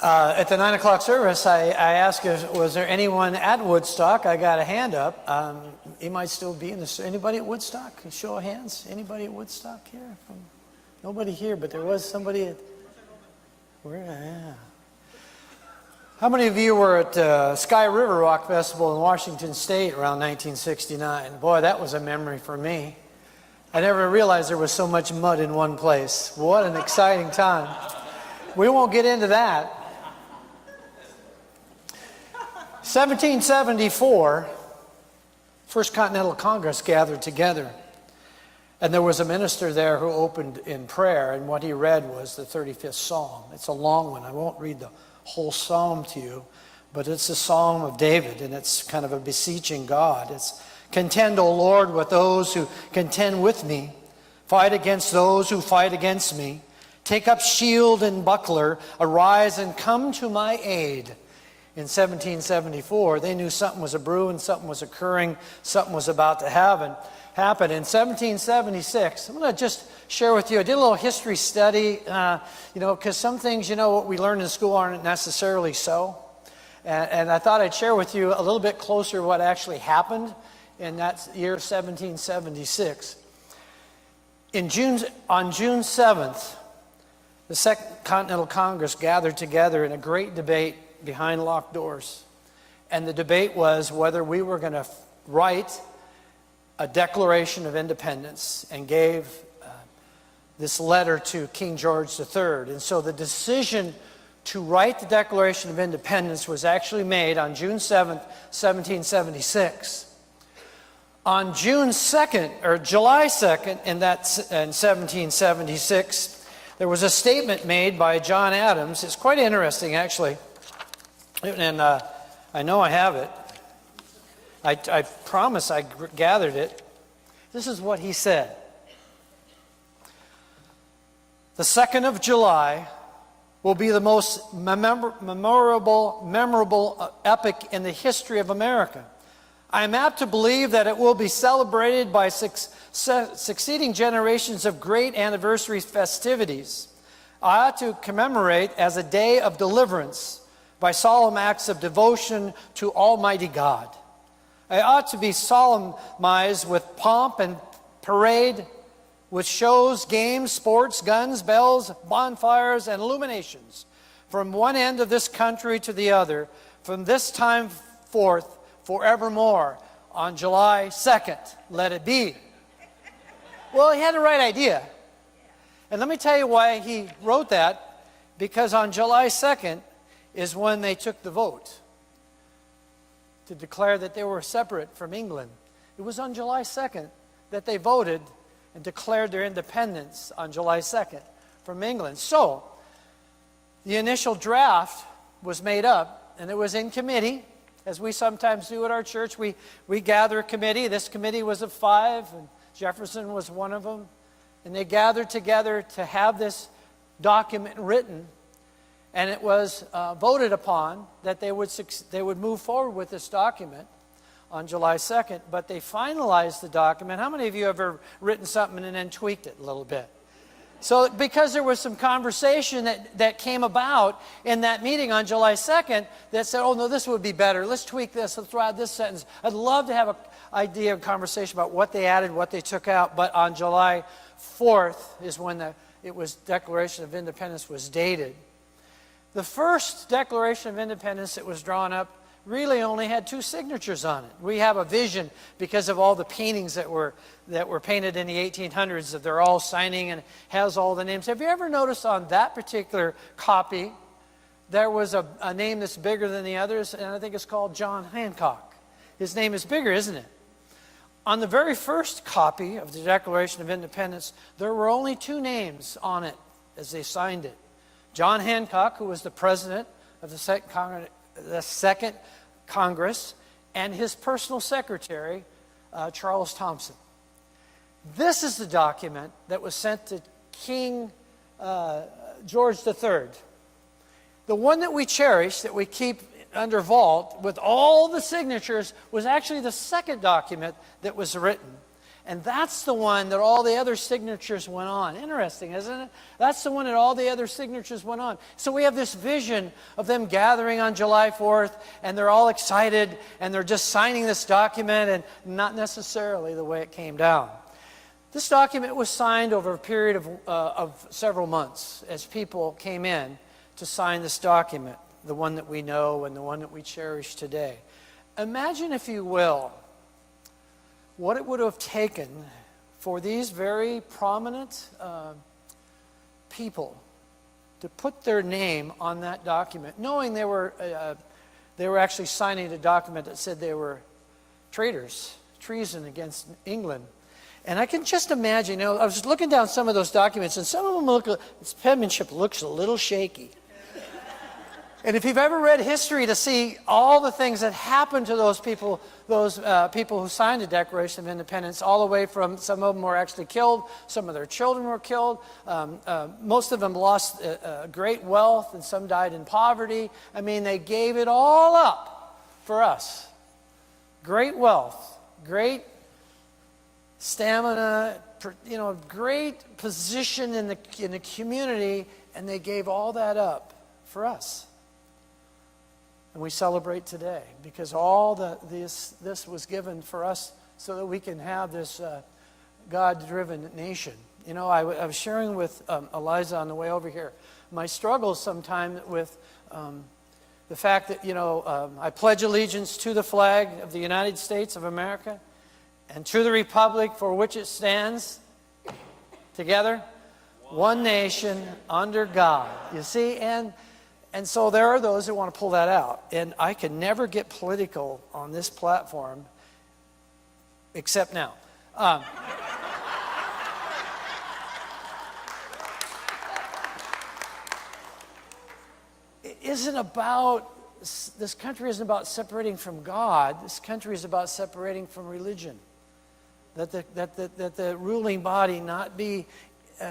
At the 9 o'clock service, I asked if was there anyone at Woodstock. I got a hand up. He might still be in the. Anybody at Woodstock? Show of hands. Anybody at Woodstock here? Nobody here, but there was somebody at. Where? Yeah. How many of you were at Sky River Rock Festival in Washington State around 1969? Boy, that was a memory for me. I never realized there was so much mud in one place. What an exciting time. We won't get into that. 1774, First Continental Congress gathered together. And there was a minister there who opened in prayer, and what he read was the 35th Psalm. It's a long one. I won't read the whole psalm to you, but it's a psalm of David, and it's kind of a beseeching God. It's, "Contend, O Lord, with those who contend with me. Fight against those who fight against me. Take up shield and buckler. Arise and come to my aid." In 1774, they knew something was a brewing, something was occurring, something was about to happen. In 1776, I'm going to just share with you, I did a little history study, because some things, what we learn in school aren't necessarily so. And I thought I'd share with you a little bit closer what actually happened in that year 1776. On June 7th, the Second Continental Congress gathered together in a great debate behind locked doors. And the debate was whether we were going to write a Declaration of Independence, and gave this letter to King George III. And so the decision to write the Declaration of Independence was actually made on June 7th, 1776. On June 2nd, or July 2nd, in 1776, there was a statement made by John Adams. It's quite interesting, actually. And I know I have it. I promise I gathered it. This is what he said. "The 2nd of July will be the most memorable epoch in the history of America. I am apt to believe that it will be celebrated by succeeding generations of great anniversary festivities. I ought to commemorate as a day of deliverance by solemn acts of devotion to Almighty God. I ought to be solemnized with pomp and parade, with shows, games, sports, guns, bells, bonfires, and illuminations, from one end of this country to the other, from this time forth, forevermore. On July 2nd, let it be." Well, he had the right idea. And let me tell you why he wrote that. Because on July 2nd is when they took the vote to declare that they were separate from England. It was on July 2nd that they voted and declared their independence on July 2nd from England. So, the initial draft was made up, and it was in committee, as we sometimes do at our church. We gather a committee. This committee was of 5, and Jefferson was one of them. And they gathered together to have this document written. And it was voted upon that they would move forward with this document on July 2nd, but they finalized the document. How many of you have ever written something and then tweaked it a little bit? So because there was some conversation that came about in that meeting on July 2nd that said, "Oh, no, this would be better. Let's tweak this. Let's add this sentence." I'd love to have an idea, a conversation about what they added, what they took out, but on July 4th is when Declaration of Independence was dated. The first Declaration of Independence that was drawn up really only had 2 signatures on it. We have a vision because of all the paintings that were painted in the 1800s that they're all signing and has all the names. Have you ever noticed on that particular copy there was a name that's bigger than the others, and I think it's called John Hancock. His name is bigger, isn't it? On the very first copy of the Declaration of Independence, there were only 2 names on it as they signed it. John Hancock, who was the president of the Second Congress, and his personal secretary, Charles Thompson. This is the document that was sent to King George III. The one that we cherish, that we keep under vault with all the signatures, was actually the second document that was written. And that's the one that all the other signatures went on. Interesting, isn't it? That's the one that all the other signatures went on. So we have this vision of them gathering on July 4th, and they're all excited, and they're just signing this document, and not necessarily the way it came down. This document was signed over a period of several months as people came in to sign this document, the one that we know and the one that we cherish today. Imagine, if you will, what it would have taken for these very prominent people to put their name on that document, knowing they were actually signing a document that said they were traitors, treason against England. And I can just imagine, I was looking down some of those documents, and some of them its penmanship looks a little shaky. And if you've ever read history to see all the things that happened to those people who signed the Declaration of Independence, all the way from some of them were actually killed, some of their children were killed, most of them lost great wealth, and some died in poverty. I mean, they gave it all up for us. Great wealth, great stamina, great position in the community, and they gave all that up for us. And we celebrate today because all this was given for us so that we can have this God-driven nation. I was sharing with Eliza on the way over here my struggles sometimes with the fact that, I pledge allegiance to the flag of the United States of America and to the republic for which it stands, together, one nation, under God. You see, and so there are those who want to pull that out. And I can never get political on this platform, except now. This country isn't about separating from God. This country is about separating from religion. That the ruling body not be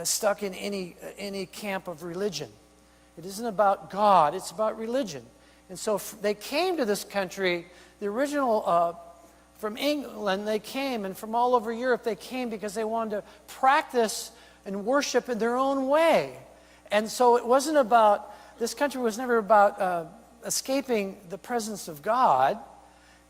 stuck in any camp of religion. It isn't about God, it's about religion. And so they came to this country, the original, from England they came, and from all over Europe they came because they wanted to practice and worship in their own way. And so it wasn't about, this country was never about escaping the presence of God.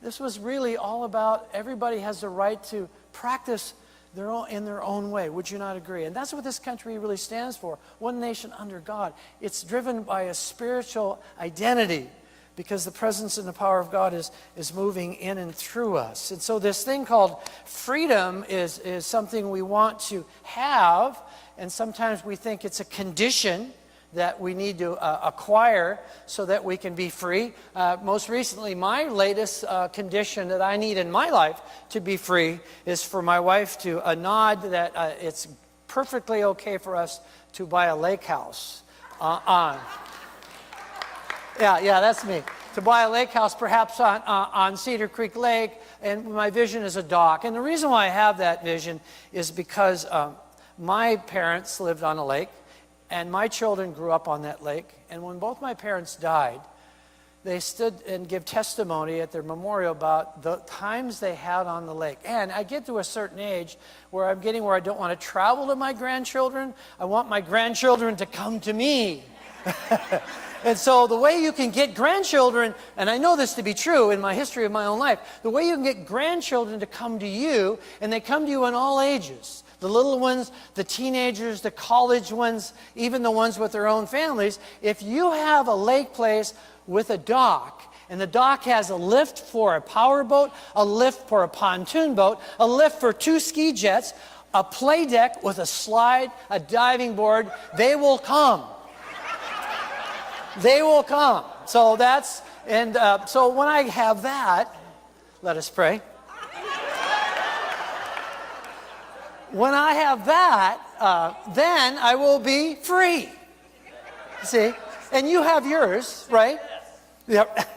This was really all about everybody has the right to practice in their own way. Would you not agree? And that's what this country really stands for. One nation under God. It's driven by a spiritual identity because the presence and the power of God is moving in and through us. And so this thing called freedom is something we want to have, and sometimes we think it's a condition that we need to acquire so that we can be free. Most recently, my latest condition that I need in my life to be free is for my wife to nod that it's perfectly okay for us to buy a lake house. Yeah, that's me. To buy a lake house perhaps on Cedar Creek Lake, and my vision is a dock. And the reason why I have that vision is because my parents lived on a lake, and my children grew up on that lake. And when both my parents died, they stood and give testimony at their memorial about the times they had on the lake. And I get to a certain age where I'm getting where I don't want to travel to my grandchildren. I want my grandchildren to come to me. And so the way you can get grandchildren, and I know this to be true in my history of my own life, the way you can get grandchildren to come to you, and they come to you in all ages, the little ones, the teenagers, the college ones, even the ones with their own families, if you have a lake place with a dock, and the dock has a lift for a power boat, a lift for a pontoon boat, a lift for 2 ski jets, a play deck with a slide, a diving board, they will come. They will come. So so when I have that, let us pray. When I have that, then I will be free. See? And you have yours, right? Yep.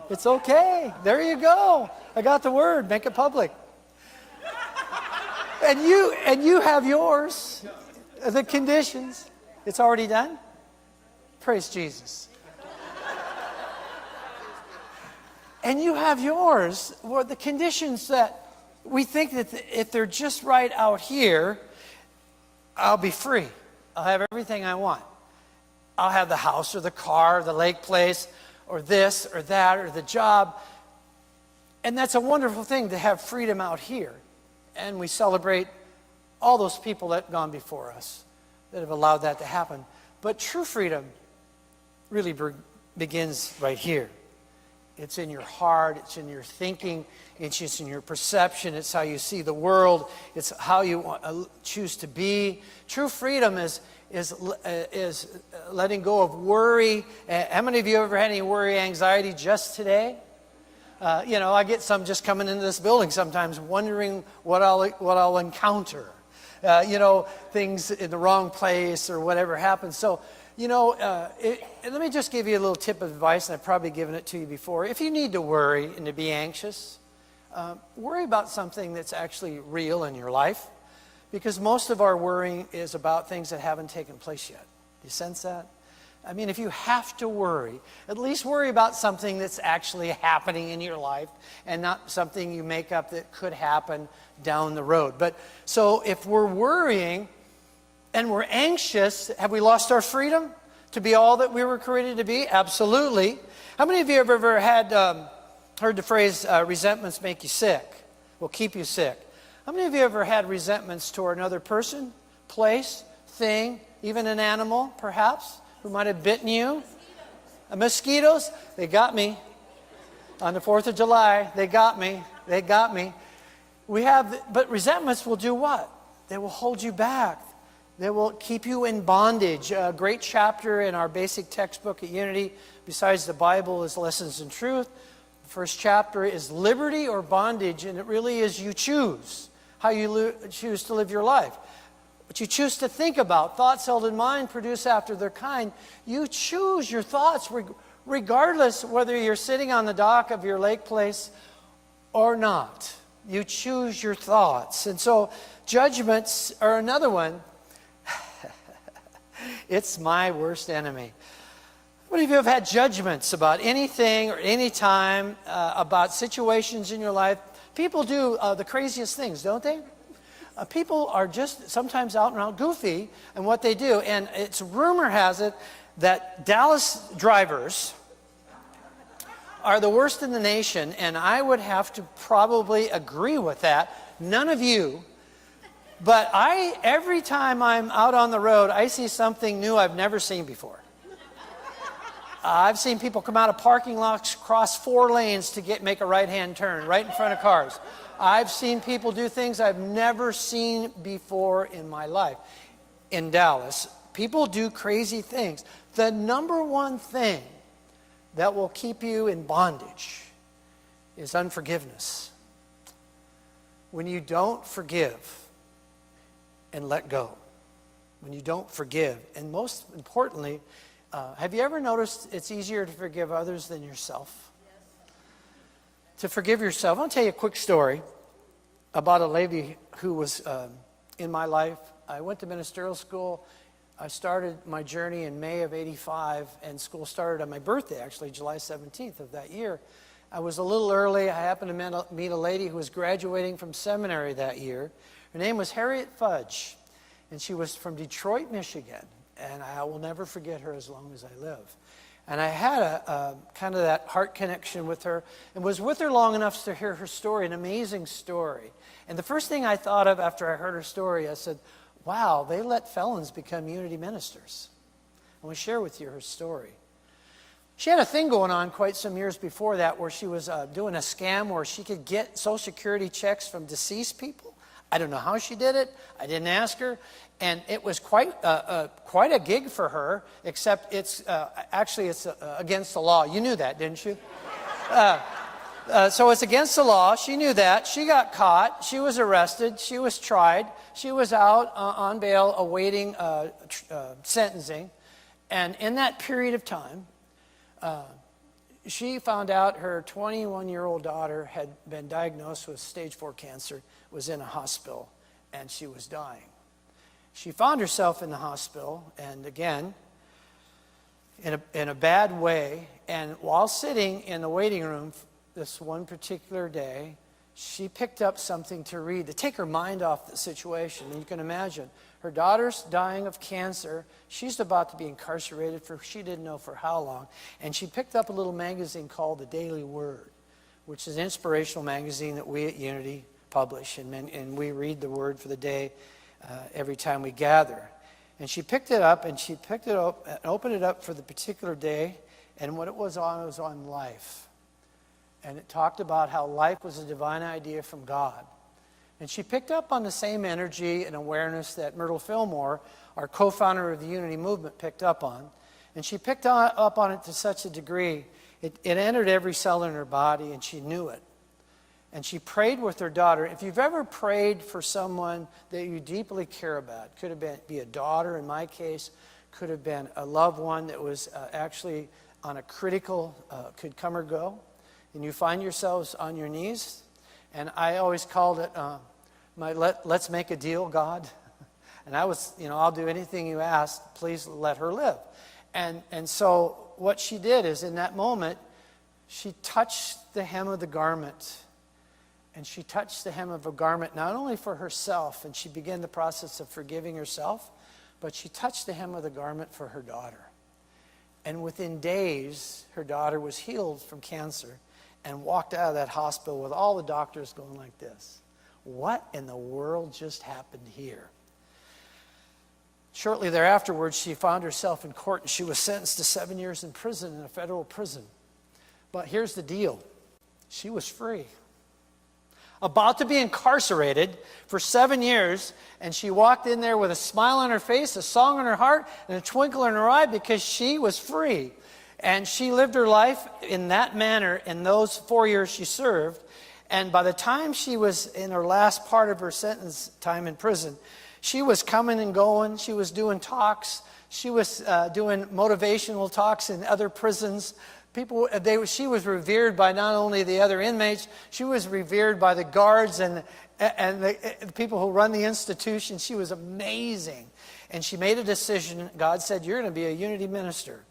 It's okay. There you go. I got the word. Make it public. And you have yours. The conditions. It's already done. Praise Jesus. And you have yours. Well, the conditions that we think that if they're just right out here, I'll be free. I'll have everything I want. I'll have the house or the car or the lake place or this or that or the job. And that's a wonderful thing to have freedom out here. And we celebrate all those people that have gone before us that have allowed that to happen. But true freedom really begins right here. It's in your heart, it's in your thinking, it's just in your perception, it's how you see the world, it's how you choose to be. True freedom is letting go of worry. How many of you ever had any worry, anxiety just today? I get some just coming into this building sometimes wondering what I'll encounter. Things in the wrong place or whatever happens. So, let me just give you a little tip of advice, and I've probably given it to you before. If you need to worry and to be anxious, worry about something that's actually real in your life, because most of our worrying is about things that haven't taken place yet. Do you sense that? I mean, if you have to worry, at least worry about something that's actually happening in your life and not something you make up that could happen down the road. But so if we're worrying and we're anxious, have we lost our freedom to be all that we were created to be? Absolutely. How many of you have ever heard the phrase, resentments make you sick, will keep you sick? How many of you ever had resentments toward another person, place, thing, even an animal, perhaps, who might have bitten you? Mosquitoes? They got me. On the 4th of July, they got me. They got me. But resentments will do what? They will hold you back. They will keep you in bondage. A great chapter in our basic textbook at Unity, besides the Bible, is Lessons in Truth. The first chapter is liberty or bondage, and it really is you choose how you choose to live your life. What you choose to think about, thoughts held in mind produce after their kind. You choose your thoughts regardless whether you're sitting on the dock of your lake place or not. You choose your thoughts. And so judgments are another one. It's my worst enemy. How many of you have had judgments about anything or any time, about situations in your life? People do the craziest things, don't they? People are just sometimes out and out goofy in what they do. And rumor has it that Dallas drivers are the worst in the nation, and I would have to probably agree with that. None of you. But every time I'm out on the road, I see something new I've never seen before. I've seen people come out of parking lots, cross 4 lanes to make a right-hand turn right in front of cars. I've seen people do things I've never seen before in my life. In Dallas, people do crazy things. The number one thing that will keep you in bondage is unforgiveness. When you don't forgive and let go. When you don't forgive. And most importantly, have you ever noticed it's easier to forgive others than yourself? Yes. To forgive yourself. I'll tell you a quick story about a lady who was in my life. I went to ministerial school. I started my journey in May of '85, and school started on my birthday, actually, July 17th of that year. I was a little early. I happened to meet a lady who was graduating from seminary that year. Her name was Harriet Fudge, and she was from Detroit, Michigan. And I will never forget her as long as I live. And I had a kind of that heart connection with her and was with her long enough to hear her story, an amazing story. And the first thing I thought of after I heard her story, I said, wow, they let felons become Unity ministers. I want to share with you her story. She had a thing going on quite some years before that where she was doing a scam where she could get Social Security checks from deceased people. I don't know how she did it. I didn't ask her. And it was quite a gig for her, except it's against the law. You knew that, didn't you? So it's against the law. She knew that. She got caught. She was arrested. She was tried. She was out on bail awaiting sentencing. And in that period of time, she found out her 21-year-old daughter had been diagnosed with stage 4 cancer, was in a hospital, and she was dying. She found herself in the hospital, and again, in a bad way. And while sitting in the waiting room this one particular day, she picked up something to read to take her mind off the situation. And you can imagine, her daughter's dying of cancer. She's about to be incarcerated for she didn't know for how long. And she picked up a little magazine called The Daily Word, which is an inspirational magazine that we at Unity publish. And we read the Word for the day every time we gather. And she picked it up, and she picked it up and opened it up for the particular day. And what it was on life. And it talked about how life was a divine idea from God. And she picked up on the same energy and awareness that Myrtle Fillmore, our co-founder of the Unity Movement, picked up on. And she picked up on it to such a degree, it entered every cell in her body, and she knew it. And she prayed with her daughter. If you've ever prayed for someone that you deeply care about, could have be a daughter in my case, could have been a loved one that was actually on a critical, could come or go, and you find yourselves on your knees, and I always called it let's make a deal, God. And I was, I'll do anything you ask, please let her live. And so what she did is in that moment, she touched the hem of the garment. And she touched the hem of a garment not only for herself, and she began the process of forgiving herself, but she touched the hem of the garment for her daughter. And within days, her daughter was healed from cancer and walked out of that hospital with all the doctors going like this. What in the world just happened here? Shortly thereafterwards, she found herself in court, and she was sentenced to 7 years in prison, in a federal prison. But here's the deal. She was free. About to be incarcerated for 7 years, and she walked in there with a smile on her face, a song in her heart, and a twinkle in her eye because she was free. And she lived her life in that manner in those 4 years she served. And by the time she was in her last part of her sentence time in prison, she was coming and going. She was doing talks. She was doing motivational talks in other prisons. She was revered by not only the other inmates, she was revered by the guards and the people who run the institution. She was amazing. And she made a decision. God said, you're going to be a Unity minister.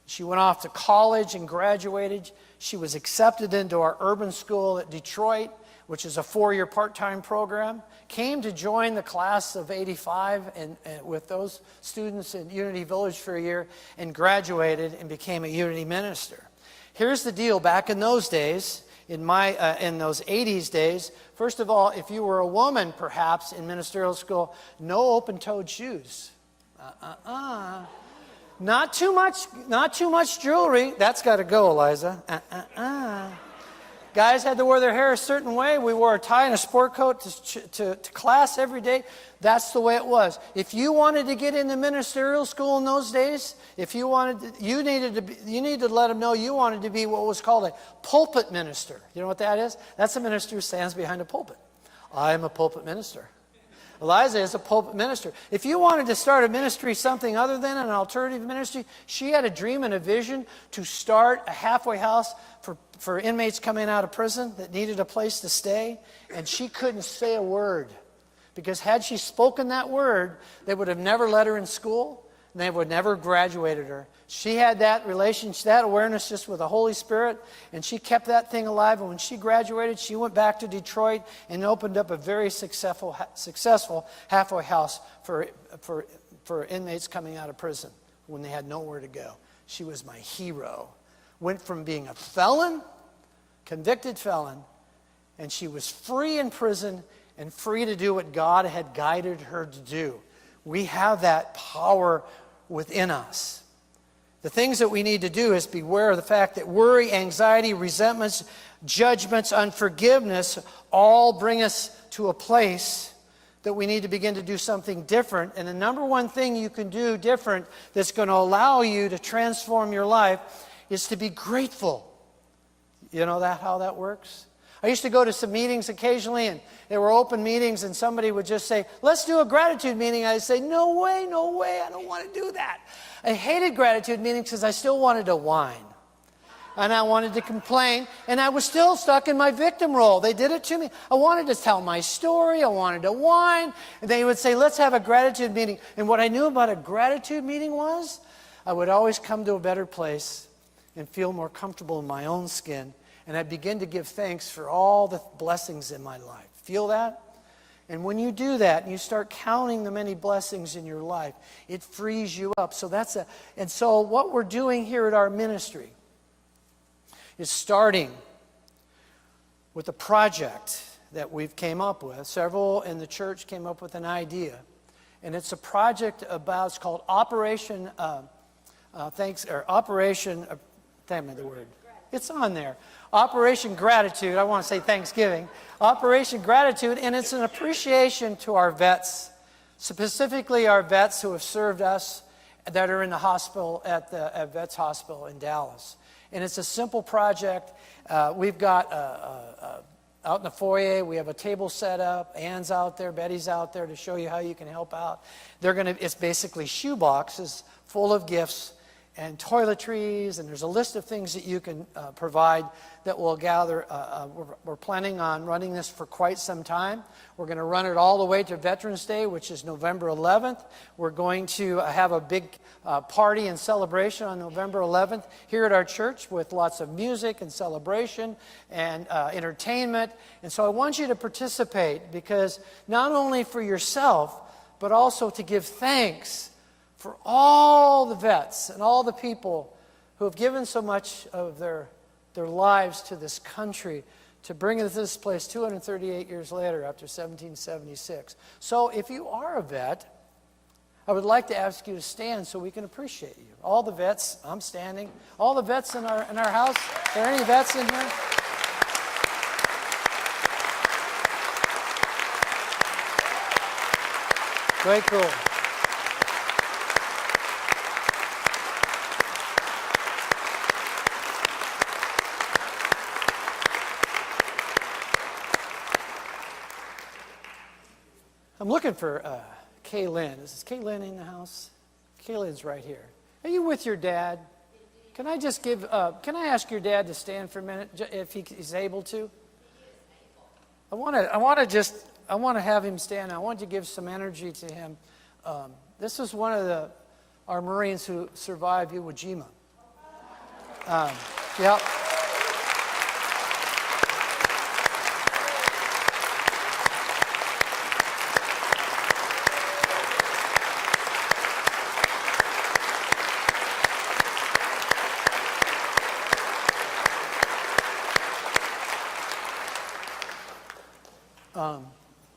She went off to college and graduated. She was accepted into our urban school at Detroit, which is a 4-year part-time program. Came to join the class of 85 and with those students in Unity Village for a year, and graduated and became a Unity minister. Here's the deal. Back in those days, in those 80s days, first of all, if you were a woman, perhaps, in ministerial school, no open-toed shoes. Not too much jewelry. That's got to go, Eliza. Guys had to wear their hair a certain way. We wore a tie and a sport coat to class every day. That's the way it was. If you wanted to get into ministerial school in those days, you needed to let them know you wanted to be what was called a pulpit minister. You know what that is? That's a minister who stands behind a pulpit. I'm a pulpit minister. Eliza is a pulpit minister. If you wanted to start a ministry, something other than an alternative ministry, she had a dream and a vision to start a halfway house for inmates coming out of prison that needed a place to stay, and she couldn't say a word. Because had she spoken that word, they would have never let her in school, and they would never graduated her. She had that relationship, that awareness just with the Holy Spirit, and she kept that thing alive. And when she graduated, she went back to Detroit and opened up a very successful halfway house for inmates coming out of prison when they had nowhere to go. She was my hero. Went from being a felon, convicted felon, and she was free in prison and free to do what God had guided her to do. We have that power within us. The things that we need to do is beware of the fact that worry, anxiety, resentments, judgments, unforgiveness all bring us to a place that we need to begin to do something different. And the number one thing you can do different that's going to allow you to transform your life is to be grateful. You know how that works? I used to go to some meetings occasionally, and they were open meetings, and somebody would just say, let's do a gratitude meeting. I'd say, no way, I don't want to do that. I hated gratitude meetings because I still wanted to whine. And I wanted to complain, and I was still stuck in my victim role. They did it to me. I wanted to tell my story. I wanted to whine. And they would say, let's have a gratitude meeting. And what I knew about a gratitude meeting was I would always come to a better place and feel more comfortable in my own skin and I begin to give thanks for all the blessings in my life. Feel that? And when you do that and you start counting the many blessings in your life, it frees you up. And so what we're doing here at our ministry is starting with a project that we've came up with. Several in the church came up with an idea. And it's a project it's called Operation, It's on there. Operation Gratitude. I want to say Thanksgiving. Operation Gratitude, and it's an appreciation to our vets, specifically our vets who have served us that are in the hospital at Vets Hospital in Dallas. And it's a simple project. We've got out in the foyer, we have a table set up. Ann's out there, Betty's out there to show you how you can help out. It's basically shoe boxes full of gifts and toiletries, and there's a list of things that you can provide that will gather. We're planning on running this for quite some time. We're going to run it all the way to Veterans Day, which is November 11th. We're going to have a big party and celebration on November 11th here at our church with lots of music and celebration and entertainment. And so I want you to participate, because not only for yourself, but also to give thanks for all the vets and all the people who have given so much of their lives to this country to bring us this place 238 years later after 1776. So if you are a vet, I would like to ask you to stand so we can appreciate you. All the vets, I'm standing. All the vets in our house, are there any vets in here? Very cool. I'm looking for Kay Lynn. Is Kay Lynn in the house? Kay Lynn's right here. Are you with your dad? Can I just can I ask your dad to stand for a minute if he's able to? I want to have him stand. I want to give some energy to him. This is one of our Marines who survived Iwo Jima. Yep.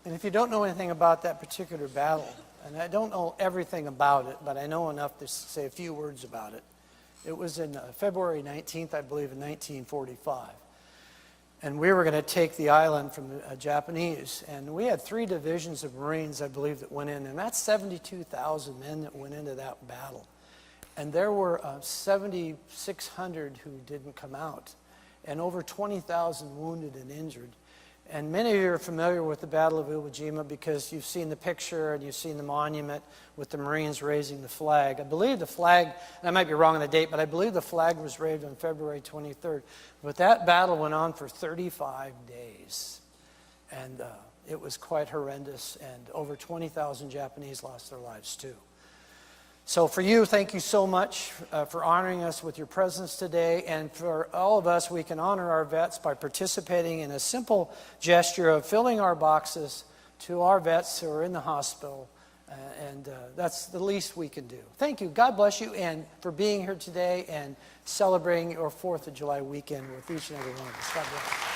And if you don't know anything about that particular battle, and I don't know everything about it, but I know enough to say a few words about it. It was in February 19th, I believe, in 1945. And we were going to take the island from the Japanese. And we had 3 divisions of Marines, I believe, that went in. And that's 72,000 men that went into that battle. And there were 7,600 who didn't come out, and over 20,000 wounded and injured. And many of you are familiar with the Battle of Iwo Jima because you've seen the picture and you've seen the monument with the Marines raising the flag. I believe the flag, and I might be wrong on the date, but I believe the flag was raised on February 23rd. But that battle went on for 35 days. And it was quite horrendous, and over 20,000 Japanese lost their lives too. So for you, thank you so much for honoring us with your presence today. And for all of us, we can honor our vets by participating in a simple gesture of filling our boxes to our vets who are in the hospital. And that's the least we can do. Thank you. God bless you, and for being here today and celebrating your 4th of July weekend with each and every one of us. God bless.